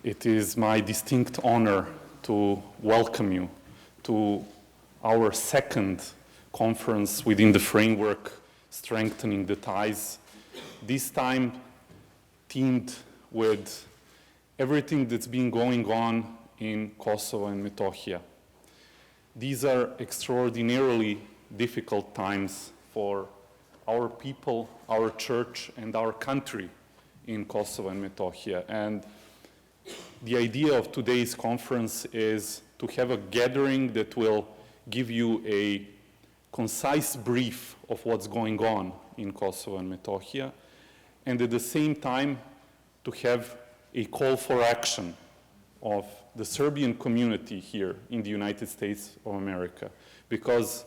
It is my distinct honor to welcome you to our second conference within the framework Strengthening the Ties, this time themed with everything that's been going on in Kosovo and Metohija. These are extraordinarily difficult times for our people, our church, and our country in Kosovo and Metohija. And the idea of today's conference is to have a gathering that will give you a concise brief of what's going on in Kosovo and Metohija, and at the same time to have a call for action of the Serbian community here in the United States of America, because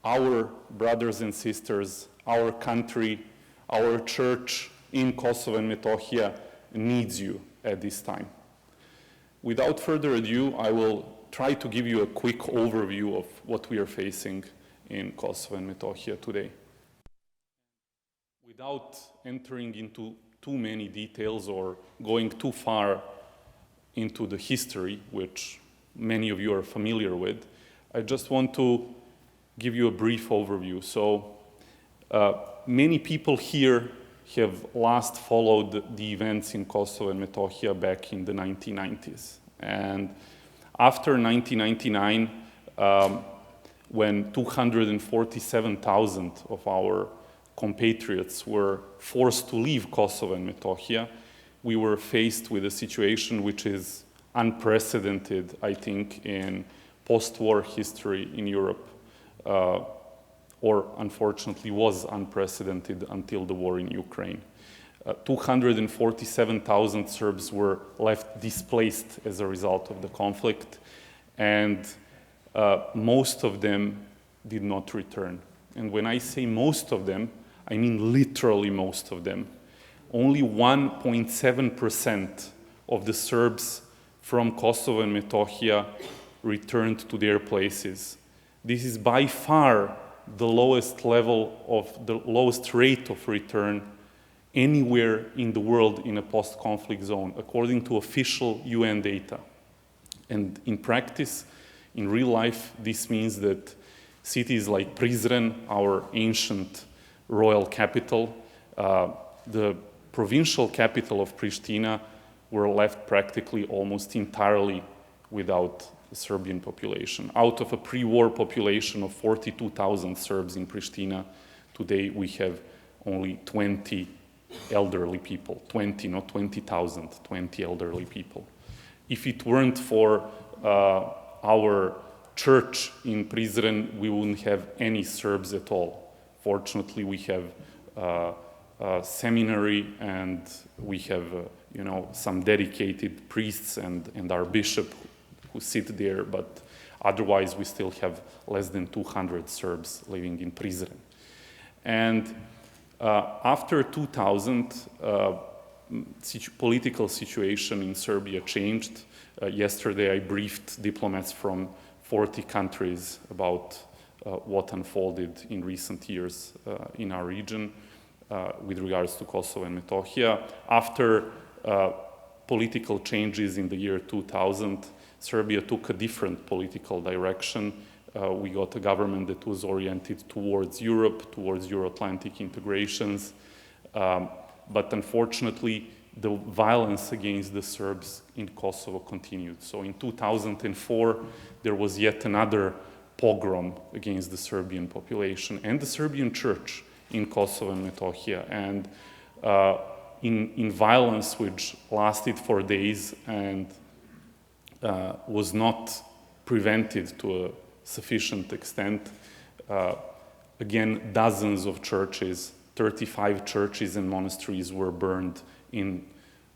our brothers and sisters, our country, our church in Kosovo and Metohija needs you at this time. Without further ado, I will try to give you a quick overview of what we are facing in Kosovo and Metohija today. Without entering into too many details or going too far into the history, which many of you are familiar with, I just want to give you a brief overview. So many people here have last followed the events in Kosovo and Metohija back in the 1990s. And after 1999, when 247,000 of our compatriots were forced to leave Kosovo and Metohija, we were faced with a situation which is unprecedented, I think, in post-war history in Europe, or unfortunately was unprecedented until the war in Ukraine. 247,000 Serbs were left displaced as a result of the conflict, and most of them did not return. And when I say most of them, I mean literally most of them. Only 1.7% of the Serbs from Kosovo and Metohija returned to their places. This is by far the lowest rate of return anywhere in the world in a post-conflict zone, according to official UN data. And in practice, in real life, this means that cities like Prizren, our ancient royal capital, the provincial capital of Pristina, were left practically almost entirely without the Serbian population. Out of a pre-war population of 42,000 Serbs in Pristina, today we have only 20 elderly people. 20, not 20,000, 20 elderly people. If it weren't for our church in Prizren, we wouldn't have any Serbs at all. Fortunately, we have a seminary, and we have some dedicated priests and our bishop who sit there, but otherwise we still have less than 200 Serbs living in Prizren. And after 2000, political situation in Serbia changed. Yesterday I briefed diplomats from 40 countries about what unfolded in recent years in our region with regards to Kosovo and Metohija. After political changes in the year 2000, Serbia took a different political direction. We got a government that was oriented towards Europe, towards Euro-Atlantic integrations. But unfortunately, the violence against the Serbs in Kosovo continued. So in 2004, there was yet another pogrom against the Serbian population and the Serbian church in Kosovo and Metohija. And in violence which lasted for days and was not prevented to a sufficient extent, again, dozens of churches, 35 churches and monasteries were burned in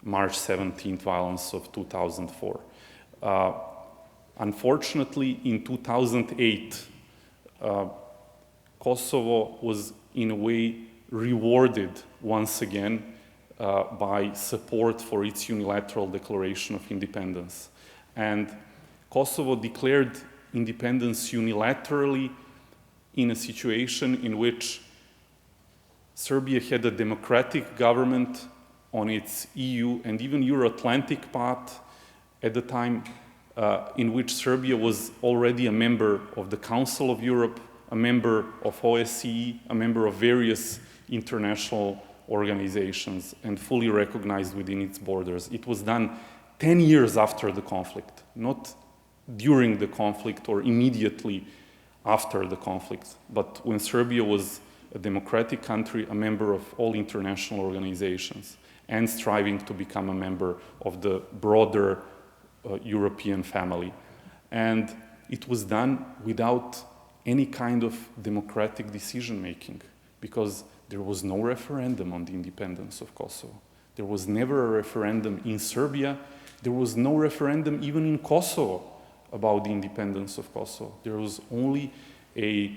March 17th violence of 2004. Unfortunately, in 2008, Kosovo was in a way rewarded once again by support for its unilateral declaration of independence. And Kosovo declared independence unilaterally in a situation in which Serbia had a democratic government on its EU and even Euro-Atlantic path at the time in which Serbia was already a member of the Council of Europe, a member of OSCE, a member of various international organizations, and fully recognized within its borders. It was done 10 years after the conflict, not during the conflict or immediately after the conflict, but when Serbia was a democratic country, a member of all international organizations, and striving to become a member of the broader European family. And it was done without any kind of democratic decision-making, because there was no referendum on the independence of Kosovo. There was never a referendum in Serbia. There was no referendum even in Kosovo about the independence of Kosovo. There was only a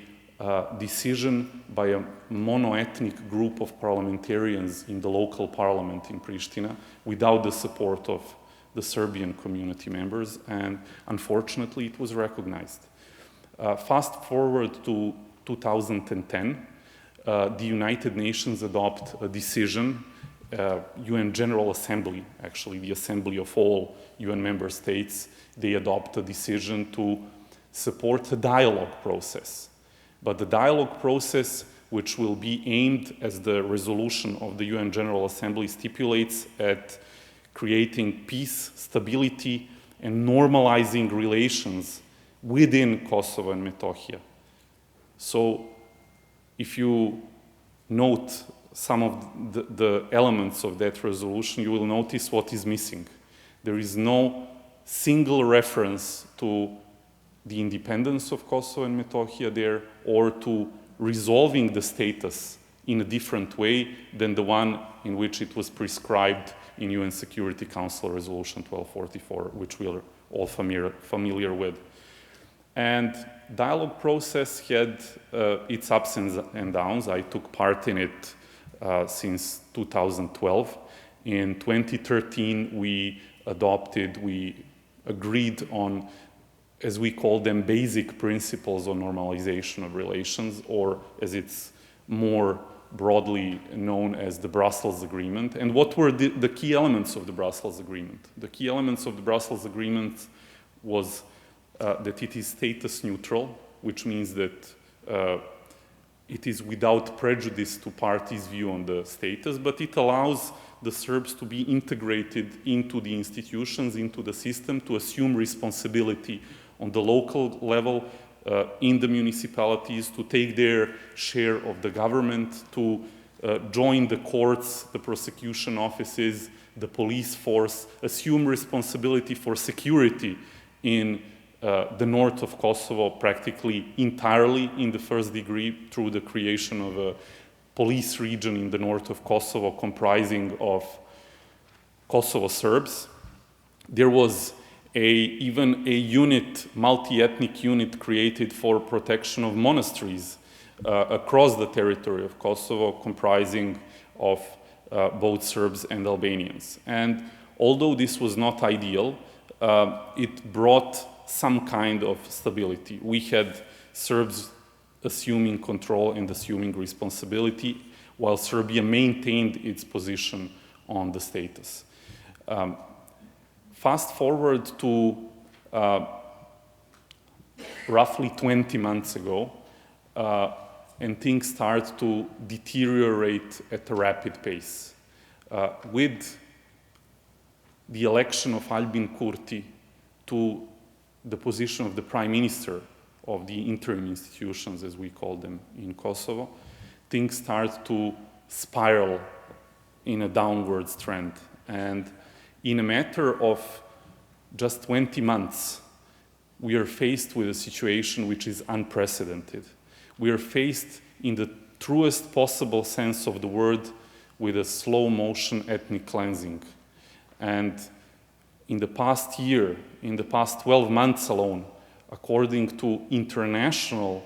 decision by a mono-ethnic group of parliamentarians in the local parliament in Pristina without the support of the Serbian community members, and unfortunately it was recognized. Fast forward to 2010, the United Nations adopt a decision, UN General Assembly, actually the assembly of all UN member states, they adopt a decision to support a dialogue process. But the dialogue process, which will be aimed, as the resolution of the UN General Assembly stipulates, at creating peace, stability, and normalizing relations within Kosovo and Metohija. So if you note some of the elements of that resolution, you will notice what is missing. There is no single reference to the independence of Kosovo and Metohija there, or to resolving the status in a different way than the one in which it was prescribed in UN Security Council Resolution 1244, which we are all familiar with. And dialogue process had its ups and downs. I took part in it since 2012. In 2013, we agreed on, as we call them, basic principles on normalization of relations, or as it's more broadly known as the Brussels Agreement. And what were the key elements of the Brussels Agreement? The key elements of the Brussels Agreement was that it is status neutral, which means that it is without prejudice to parties' view on the status, but it allows the Serbs to be integrated into the institutions, into the system, to assume responsibility on the local level, in the municipalities, to take their share of the government, to join the courts, the prosecution offices, the police force, assume responsibility for security in the north of Kosovo practically entirely in the first degree through the creation of a police region in the north of Kosovo comprising of Kosovo Serbs. There was even a unit, multi-ethnic unit created for protection of monasteries across the territory of Kosovo, comprising of both Serbs and Albanians. And although this was not ideal, it brought some kind of stability. We had Serbs assuming control and assuming responsibility, while Serbia maintained its position on the status. Fast forward to roughly 20 months ago, and things start to deteriorate at a rapid pace. With the election of Albin Kurti to the position of the prime minister of the interim institutions, as we call them in Kosovo, things start to spiral in a downward trend. And in a matter of just 20 months, we are faced with a situation which is unprecedented. We are faced, in the truest possible sense of the word, with a slow motion ethnic cleansing. And in the past year, in the past 12 months alone, according to international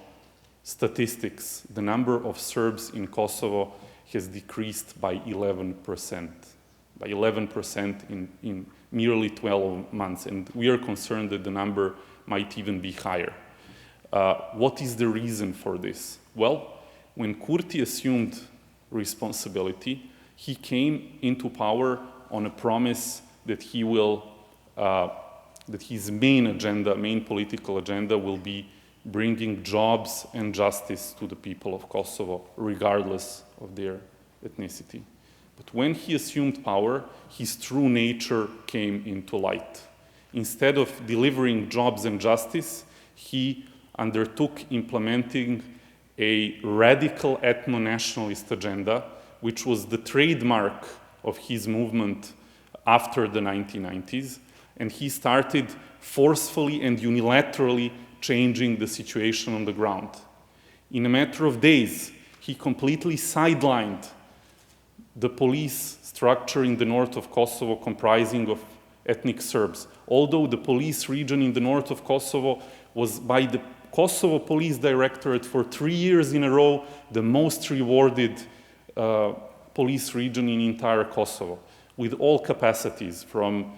statistics, the number of Serbs in Kosovo has decreased by 11%. By 11% in nearly 12 months. And we are concerned that the number might even be higher. What is the reason for this? Well, when Kurti assumed responsibility, He came into power on a promise that he will, that his main political agenda will be bringing jobs and justice to the people of Kosovo, regardless of their ethnicity. But when he assumed power, his true nature came into light. Instead of delivering jobs and justice, he undertook implementing a radical ethno-nationalist agenda, which was the trademark of his movement after the 1990s, and he started forcefully and unilaterally changing the situation on the ground. In a matter of days, he completely sidelined the police structure in the north of Kosovo comprising of ethnic Serbs. Although the police region in the north of Kosovo was by the Kosovo Police Directorate for 3 years in a row the most rewarded police region in entire Kosovo, with all capacities from,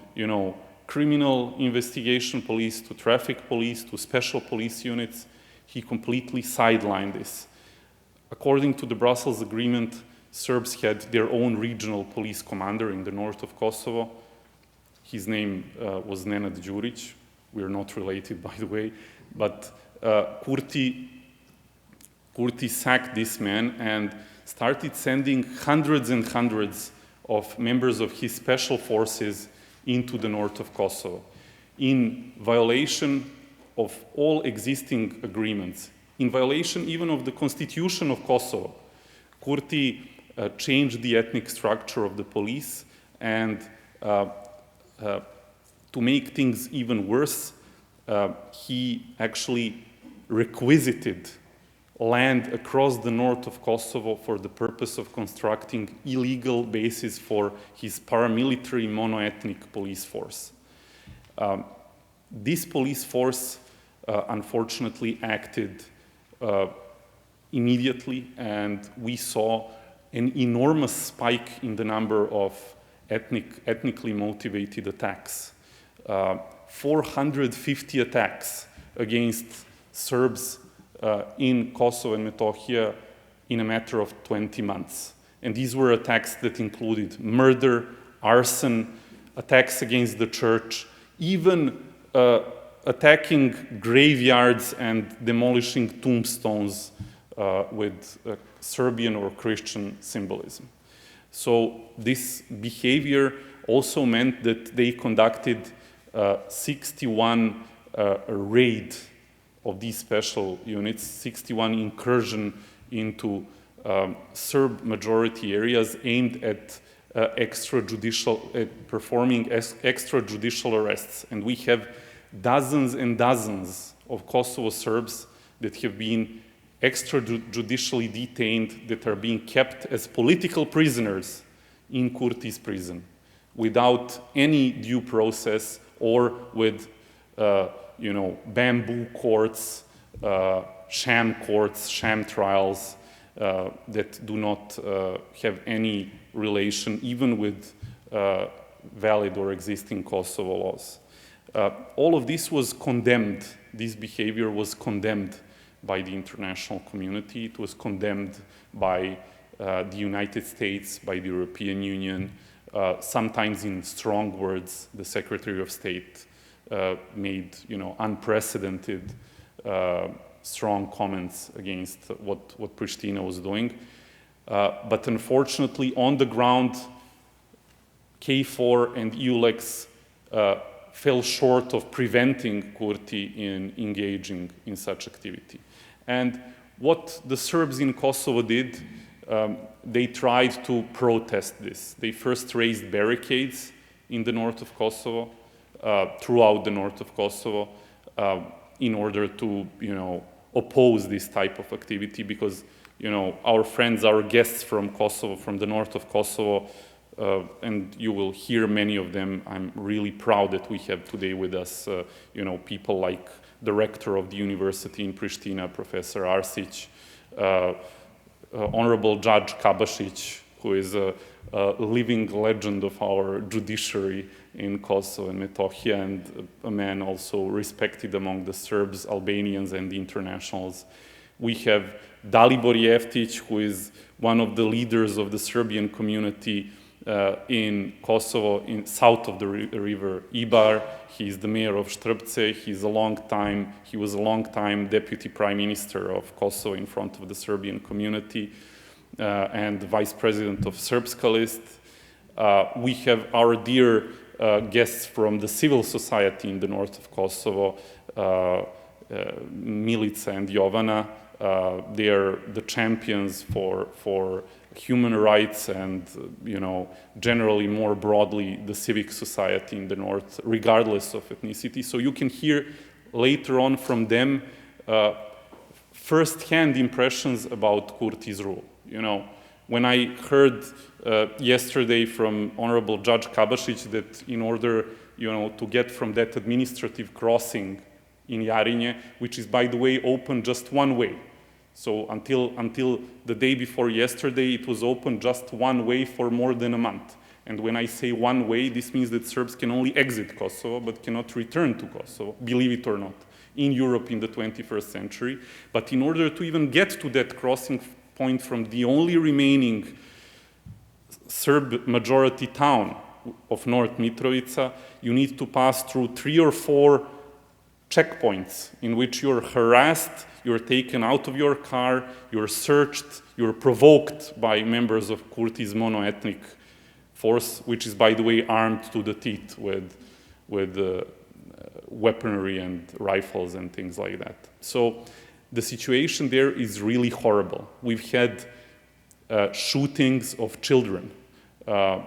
criminal investigation police to traffic police to special police units. He completely sidelined this. According to the Brussels Agreement, Serbs had their own regional police commander in the north of Kosovo. His name was Nenad Đurić. We are not related, by the way, but Kurti sacked this man and started sending hundreds and hundreds of members of his special forces into the north of Kosovo, in violation of all existing agreements, in violation even of the constitution of Kosovo. Kurti changed the ethnic structure of the police, and to make things even worse, he actually requisited land across the north of Kosovo for the purpose of constructing illegal bases for his paramilitary monoethnic police force. This police force, unfortunately, acted immediately, and we saw an enormous spike in the number of ethnically motivated attacks. 450 attacks against Serbs in Kosovo and Metohija in a matter of 20 months. And these were attacks that included murder, arson, attacks against the church, even attacking graveyards and demolishing tombstones with Serbian or Christian symbolism. So this behavior also meant that they conducted 61 raid of these special units, 61 incursion into Serb majority areas aimed at performing extrajudicial arrests. And we have dozens and dozens of Kosovo Serbs that have been extrajudicially detained, that are being kept as political prisoners in Kurti's prison without any due process, or with bamboo courts, sham trials that do not have any relation even with valid or existing Kosovo laws. All of this was condemned. This behavior was condemned by the international community. It was condemned by the United States, by the European Union. Sometimes in strong words, the Secretary of State made unprecedented strong comments against what Pristina was doing. But unfortunately, on the ground, KFOR and EULEX fell short of preventing Kurti in engaging in such activity. And what the Serbs in Kosovo did, they tried to protest this. They first raised barricades in the north of Kosovo, throughout the north of Kosovo, in order to, oppose this type of activity, because, our friends, our guests from Kosovo, from the north of Kosovo, and you will hear many of them. I'm really proud that we have today with us, people like the rector of the university in Pristina, Professor Arsic, Honorable Judge Kabašić, who is a living legend of our judiciary in Kosovo and Metohija, and a man also respected among the Serbs, Albanians, and the internationals. We have Dalibor Jeftić, who is one of the leaders of the Serbian community in Kosovo, in south of the river Ibar. He is the mayor of Štrpce. He was a long time deputy prime minister of Kosovo in front of the Serbian community and vice president of Srpska List. We have our dear guests from the civil society in the north of Kosovo, Milica and Jovana. They are the champions for human rights and, generally more broadly, the civic society in the north, regardless of ethnicity. So you can hear later on from them first-hand impressions about Kurti's rule. When I heard yesterday from Honorable Judge Kabašić that in order, to get from that administrative crossing in Jarinje, which is, by the way, open just one way. So until the day before yesterday, it was open just one way for more than a month. And when I say one way, this means that Serbs can only exit Kosovo, but cannot return to Kosovo, believe it or not, in Europe in the 21st century. But in order to even get to that crossing point from the only remaining Serb majority town of North Mitrovica, you need to pass through 3 or 4 checkpoints in which you're harassed, you're taken out of your car, you're searched, you're provoked by members of Kurti's mono-ethnic force, which is, by the way, armed to the teeth with weaponry and rifles and things like that. So the situation there is really horrible. We've had shootings of children. A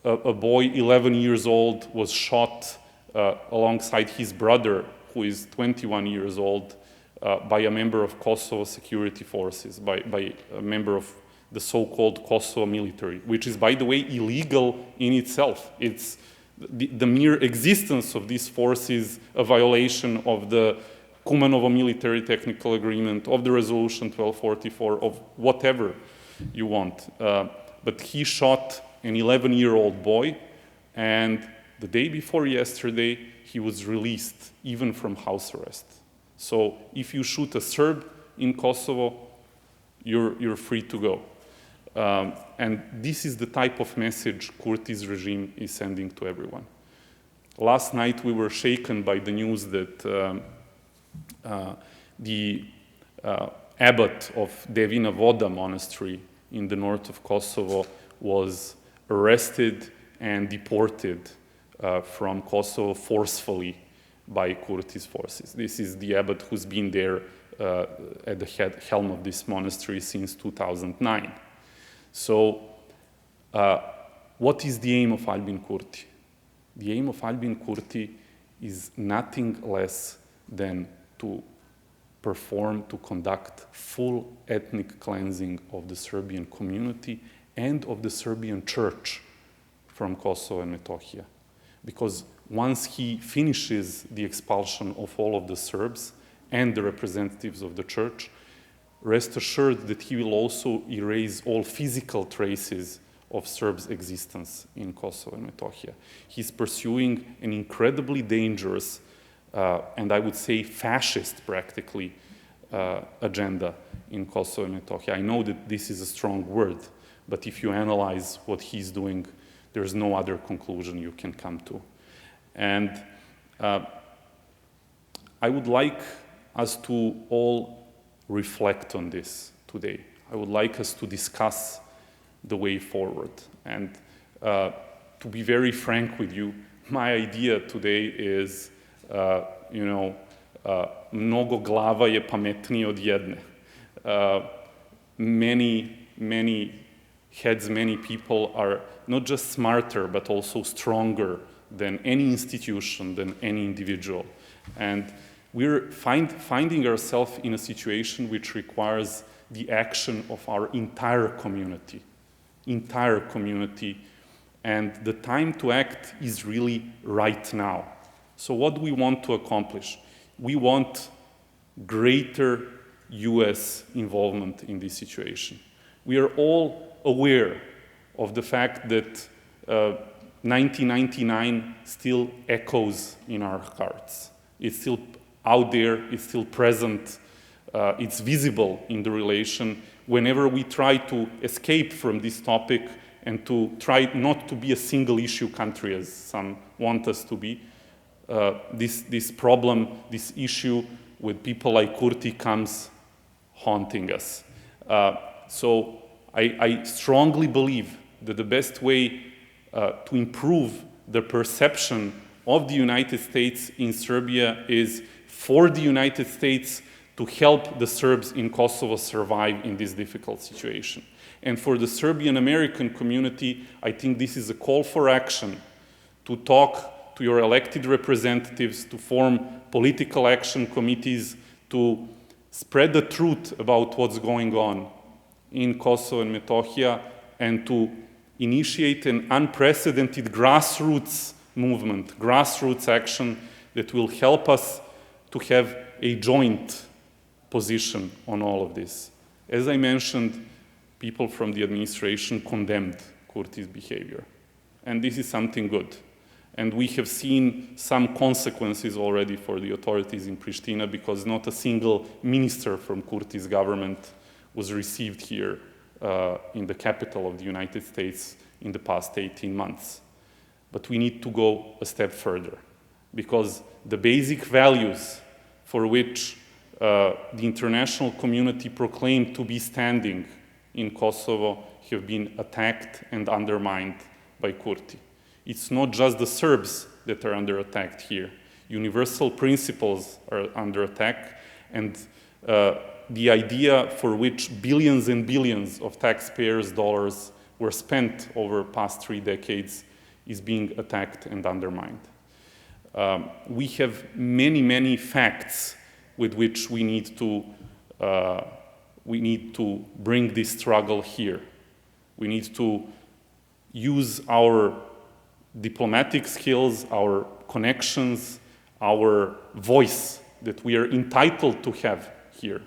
boy, 11 years old, was shot alongside his brother, who is 21 years old, by a member of Kosovo security forces, by a member of the so-called Kosovo military, which is, by the way, illegal in itself. It's the mere existence of these forces, a violation of the Kumanovo military technical agreement, of the resolution 1244, of whatever you want. But he shot an 11-year-old boy, and the day before yesterday, he was released, even from house arrest. So if you shoot a Serb in Kosovo, you're free to go. And this is the type of message Kurti's regime is sending to everyone. Last night, we were shaken by the news that the abbot of Devina Voda monastery in the north of Kosovo was arrested and deported from Kosovo forcefully by Kurti's forces. This is the abbot who's been there at the helm of this monastery since 2009. So what is the aim of Albin Kurti? The aim of Albin Kurti is nothing less than to conduct full ethnic cleansing of the Serbian community and of the Serbian church from Kosovo and Metohija. Because once he finishes the expulsion of all of the Serbs and the representatives of the church, rest assured that he will also erase all physical traces of Serbs' existence in Kosovo and Metohija. He's pursuing an incredibly dangerous and I would say fascist, practically, agenda in Kosovo and Metohija. I know that this is a strong word, but if you analyze what he's doing, there's no other conclusion you can come to. And I would like us to all reflect on this today. I would like us to discuss the way forward. And to be very frank with you, my idea today is, mnogo glava je pametnije od jedne. Many heads, many people are not just smarter, but also stronger than any institution, than any individual. And we're finding ourselves in a situation which requires the action of our entire community, and the time to act is really right now. So what do we want to accomplish? We want greater US involvement in this situation. We are all aware of the fact that 1999 still echoes in our hearts. It's still out there, it's still present it's visible in the relation whenever we try to escape from this topic and to try not to be a single issue country as some want us to be. This problem, this issue with people like Kurti comes haunting us. So I strongly believe that the best way to improve the perception of the United States in Serbia is for the United States to help the Serbs in Kosovo survive in this difficult situation. And for the Serbian American community, I think this is a call for action to talk to your elected representatives, to form political action committees, to spread the truth about what's going on in Kosovo and Metohija, and to initiate an unprecedented grassroots movement, grassroots action that will help us to have a joint position on all of this. As I mentioned, people from the administration condemned Kurti's behavior. And this is something good. And we have seen some consequences already for the authorities in Pristina because not a single minister from Kurti's government was received here in the capital of the United States in the past 18 months. But we need to go a step further because the basic values for which the international community proclaimed to be standing in Kosovo have been attacked and undermined by Kurti. It's not just the Serbs that are under attack here. Universal principles are under attack, and the idea for which billions and billions of taxpayers' dollars were spent over the past 3 decades is being attacked and undermined. We have many, many facts with which we need to bring this struggle here. We need to use our diplomatic skills, our connections, our voice that we are entitled to have here.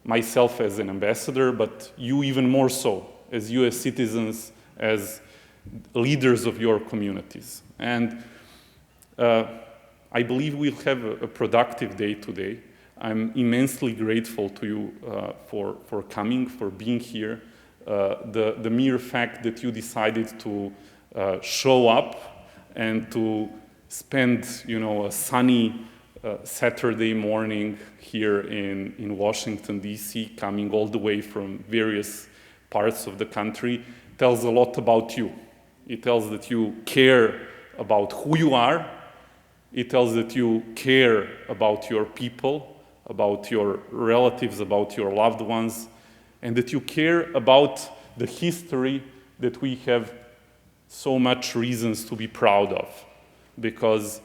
Myself as an ambassador, but you even more so, as US citizens, as leaders of your communities. And I believe we'll have a productive day today. I'm immensely grateful to you for coming, for being here. The mere fact that you decided to show up and to spend, a sunny Saturday morning here in Washington, D.C., coming all the way from various parts of the country, tells a lot about you. It tells that you care about who you are. It tells that you care about your people, about your relatives, about your loved ones, and that you care about the history that we have so much reasons to be proud of. Because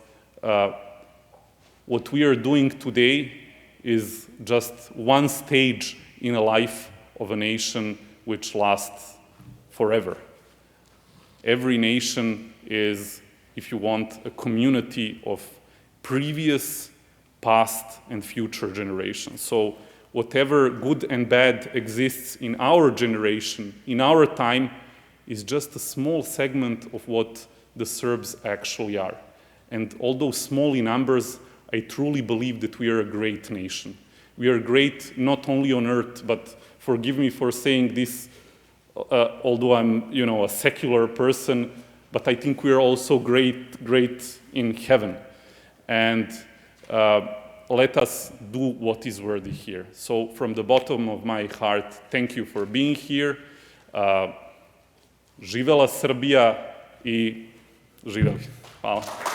what we are doing today is just one stage in a life of a nation which lasts forever. Every nation is, if you want, a community of previous, past, and future generations. So whatever good and bad exists in our generation, in our time, is just a small segment of what the Serbs actually are. And although small in numbers, I truly believe that we are a great nation. We are great not only on earth, but forgive me for saying this, although I'm, a secular person, but I think we are also great in heaven. And let us do what is worthy here. So from the bottom of my heart, thank you for being here. Živela Srbija I živeli. Hvala.